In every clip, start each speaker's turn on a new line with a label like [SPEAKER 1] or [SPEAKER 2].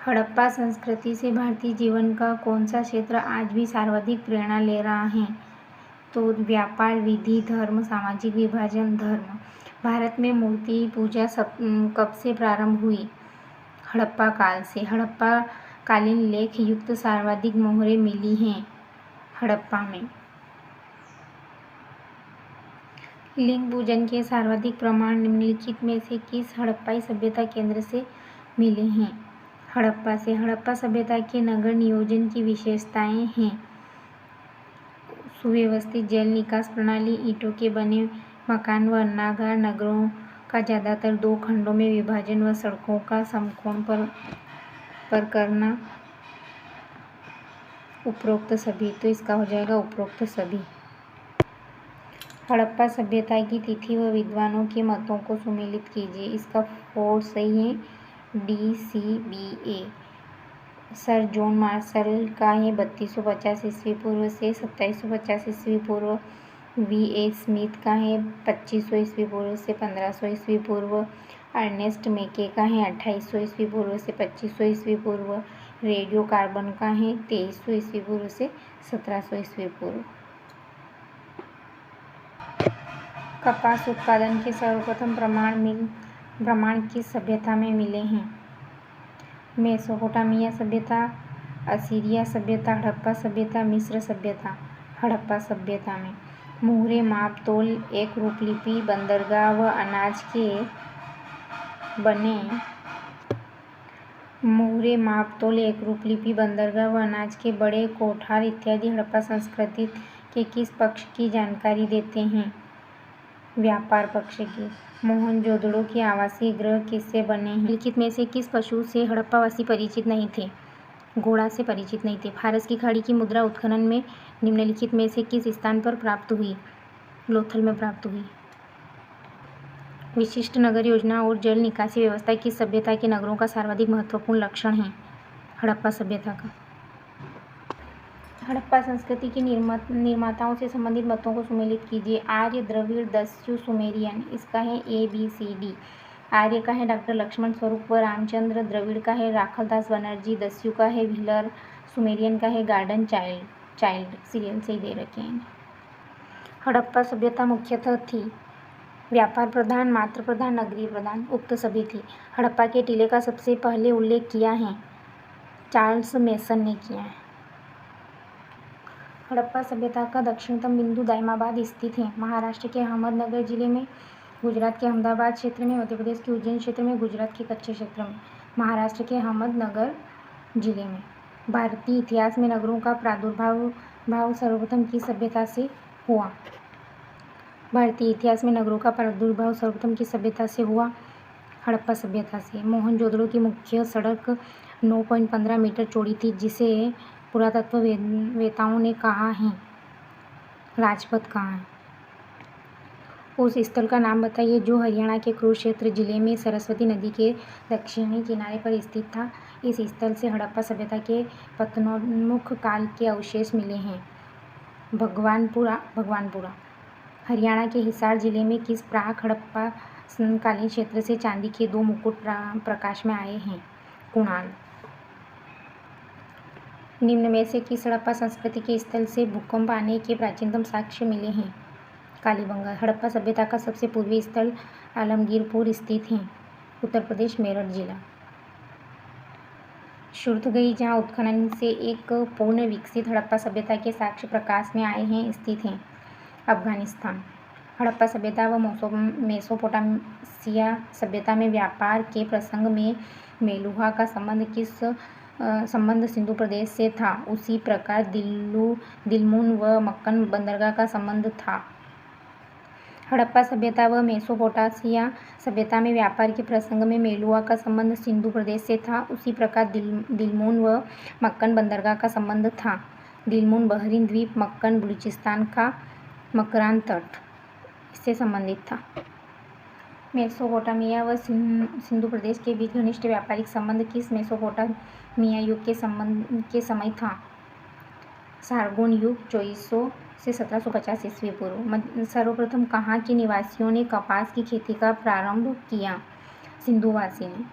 [SPEAKER 1] हड़प्पा संस्कृति से भारतीय जीवन का कौन सा क्षेत्र आज भी सर्वाधिक प्रेरणा ले रहा है? तो व्यापार, विधि, धर्म, सामाजिक विभाजन, धर्म। भारत में मूर्ति पूजा कब से प्रारंभ हुई? हड़प्पा काल से। हड़प्पा कालीन लेख युक्त सर्वाधिक मोहरें मिली हैं हड़प्पा में। लिंग पूजन के सर्वाधिक प्रमाण निम्नलिखित में से किस हड़प्पाई सभ्यता केंद्र से मिले हैं? हड़प्पा से। हड़प्पा सभ्यता के नगर नियोजन की विशेषताएं हैं सुव्यवस्थित जल निकास प्रणाली, ईंटों के बने मकान व अन्नागार, नगरों का ज्यादातर 2 खंडों में विभाजन व सड़कों का समकोण पर करना। उपरोक्त सभी। तो इसका हो जाएगा उपरोक्त सभी। हड़प्पा सभ्यता की तिथि व विद्वानों के मतों को सुमेलित कीजिए। इसका 4 सही है, DCBA। सर जॉन मार्शल का है 3250 ईस्वी पूर्व से 2750 ईस्वी पूर्व। VA स्मिथ का है 2500 ईस्वी पूर्व से 1500 ईस्वी पूर्व। अर्नेस्ट मेके का है 2800 ईस्वी पूर्व से 2500 ईस्वी पूर्व। रेडियो कार्बन का है 2300 ईस्वी पूर्व से 1700 ईस्वी पूर्व। कपास उत्पादन के सर्वप्रथम प्रमाण किस सभ्यता में मिले हैं? मेसोपोटामिया सभ्यता, असीरिया सभ्यता, हड़प्पा सभ्यता, मिस्र सभ्यता। हड़प्पा सभ्यता में मुहरे, माप तोल, एक रूपलिपि, बंदरगाह व अनाज के बने मुहरे, माप तोल, एक रूपलिपि, बंदरगाह व अनाज के बड़े कोठार इत्यादि हड़प्पा संस्कृति के किस पक्ष की जानकारी देते हैं? व्यापार पक्ष की। मोहनजोदड़ो के आवासीय गृह किससे बने हैं? लिखित में से किस पशु से हड़प्पावासी परिचित नहीं थे? घोड़ा से परिचित नहीं थे। फारस की खाड़ी की मुद्रा उत्खनन में निम्नलिखित में से किस स्थान पर प्राप्त हुई? लोथल में प्राप्त हुई। विशिष्ट नगर योजना और जल निकासी व्यवस्था किस सभ्यता के नगरों का सर्वाधिक महत्वपूर्ण लक्षण है? हड़प्पा सभ्यता का। हड़प्पा संस्कृति के निर्माताओं से संबंधित मतों को सुमेलित कीजिए। आर्य, द्रविड़, दस्यु, सुमेरियन। इसका है ABCD। आर्य का है डॉक्टर लक्ष्मण स्वरूप व रामचंद्र। द्रविड़ का है राखलदास बनर्जी। दस्यु का है व्हीलर। सुमेरियन का है गार्डन चाइल्ड। सीरियल से ही दे रखे हैं। हड़प्पा सभ्यता मुख्यतः थी व्यापार प्रधान, मात्र प्रधान, नगरीय प्रधान। उक्त सभी थी। हड़प्पा के टीले का सबसे पहले उल्लेख किया है चार्ल्स मेसन ने किया है। हड़प्पा सभ्यता का दक्षिणतम बिंदु दाइमाबाद स्थित है। महाराष्ट्र के अहमदनगर जिले में, गुजरात के अहमदाबाद क्षेत्र में, मध्य प्रदेश के उज्जैन क्षेत्र में, गुजरात के कच्छ क्षेत्र में, महाराष्ट्र के अहमदनगर जिले में। भारतीय इतिहास में नगरों का प्रादुर्भाव सर्वप्रथम किस सभ्यता से हुआ? भारतीय इतिहास में नगरों का प्रादुर्भाव सर्वप्रथम किस सभ्यता से हुआ? हड़प्पा सभ्यता से। मोहनजोदड़ो की मुख्य सड़क 9.15 मीटर चौड़ी थी, जिसे पुरातत्ववेताओं ने कहा है राजपथ कहा है। उस स्थल का नाम बताइए जो हरियाणा के कुरुक्षेत्र जिले में सरस्वती नदी के दक्षिणी किनारे पर स्थित था। इस स्थल से हड़प्पा सभ्यता के पतनोन्मुख काल के अवशेष मिले हैं। भगवानपुरा। हरियाणा के हिसार जिले में किस प्राक हड़प्पा कालीन क्षेत्र से चांदी के 2 मुकुट प्रकाश में आए हैं? कुणाल। निम्न में से किस हड़प्पा संस्कृति के स्थल से भूकंप आने के प्राचीनतम साक्ष्य मिले हैं? कालीबंगा। हड़प्पा सभ्यता का सबसे पूर्वी स्थल आलमगीरपुर स्थित है, उत्तर प्रदेश, मेरठ जिला। शुरथगई, जहाँ उत्खनन से एक पूर्ण विकसित हड़प्पा सभ्यता के साक्ष्य प्रकाश में आए हैं, स्थित है, अफगानिस्तान। हड़प्पा सभ्यता व मेसोपोटामिया सभ्यता में व्यापार के प्रसंग में मेलुहा का संबंध सिंधु प्रदेश से था। उसी प्रकार दिलमुन व मक्कन बंदरगाह का संबंध था। हड़प्पा सभ्यता व मेसोपोटामिया सभ्यता में व्यापार के प्रसंग में मेलुहा का संबंध सिंधु प्रदेश से था। उसी प्रकार दिलमुन व मक्कन बंदरगाह का संबंध था। दिलमुन बहरीन द्वीप, मक्कन बलूचिस्तान का मकरान तट इससे संबंधित था। मेसोपोटामिया व सिंधु प्रदेश के बीच घनिष्ठ व्यापारिक संबंध किस मेसोपोटामिया युग के समय था? सारगोन युग, 2400 से 1750 ईस्वी पूर्व। सर्वप्रथम कहाँ के निवासियों ने कपास की खेती का प्रारंभ किया? सिंधुवासी ने।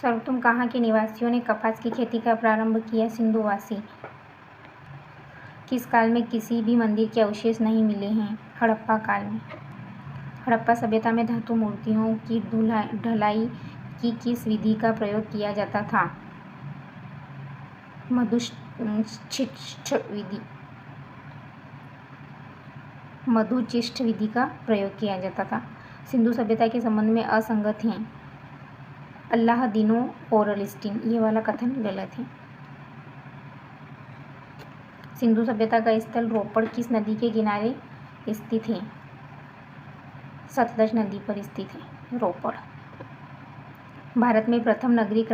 [SPEAKER 1] सर्वप्रथम कहाँ के निवासियों ने कपास की खेती का प्रारंभ किया? सिंधुवासी। किस काल में किसी भी मंदिर के अवशेष नहीं मिले हैं? हड़प्पा काल में। हड़प्पा सभ्यता में धातु मूर्तियों की ढलाई की किस विधि का प्रयोग किया जाता था? मधुशिष्ट विधि का प्रयोग किया जाता था। सिंधु सभ्यता के संबंध में असंगत हैं। अल्लाहदीनो ओरलिस्टीन, ये वाला कथन गलत है। सिंधु सभ्यता का स्थल रोपड़ किस नदी के किनारे स्थित है? सतलज नदी पर स्थित है रोपड़। भारत में प्रथम नगरीय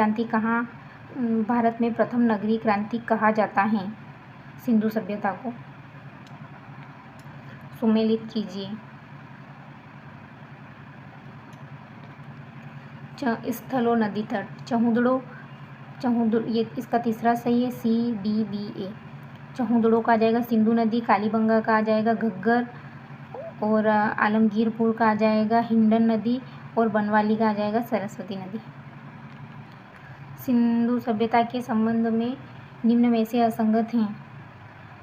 [SPEAKER 1] क्रांति कहा जाता है? सिंधु सभ्यता को। सुमेलित कीजिए। स्थल और नदी तट। चहुदड़ो ये इसका तीसरा सही है, CDBA। चहुदड़ो का आ जाएगा सिंधु नदी, कालीबंगा का आ जाएगा घग्गर, और आलमगीरपुर का आ जाएगा हिंडन नदी, और बनवाली का आ जाएगा सरस्वती नदी। सिंधु सभ्यता के संबंध में निम्न में से असंगत हैं।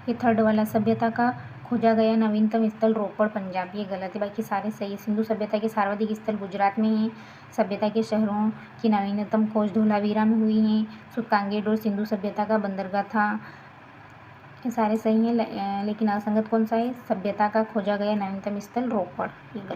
[SPEAKER 1] ये थर्ड वाला, सभ्यता का खोजा गया नवीनतम स्थल रोपड़ पंजाब, ये गलत है, बाकी सारे सही है। सिंधु सभ्यता के सर्वाधिक स्थल गुजरात में हैं। सभ्यता के शहरों की नवीनतम खोज धोलावीरा में हुई है। सुल्तानगढ़ सिंधु सभ्यता का बंदरगाह था। ये सारे सही हैं, लेकिन असंगत कौन सा है? सभ्यता का खोजा गया नवीनतम स्थल रोपड़, ये गलत।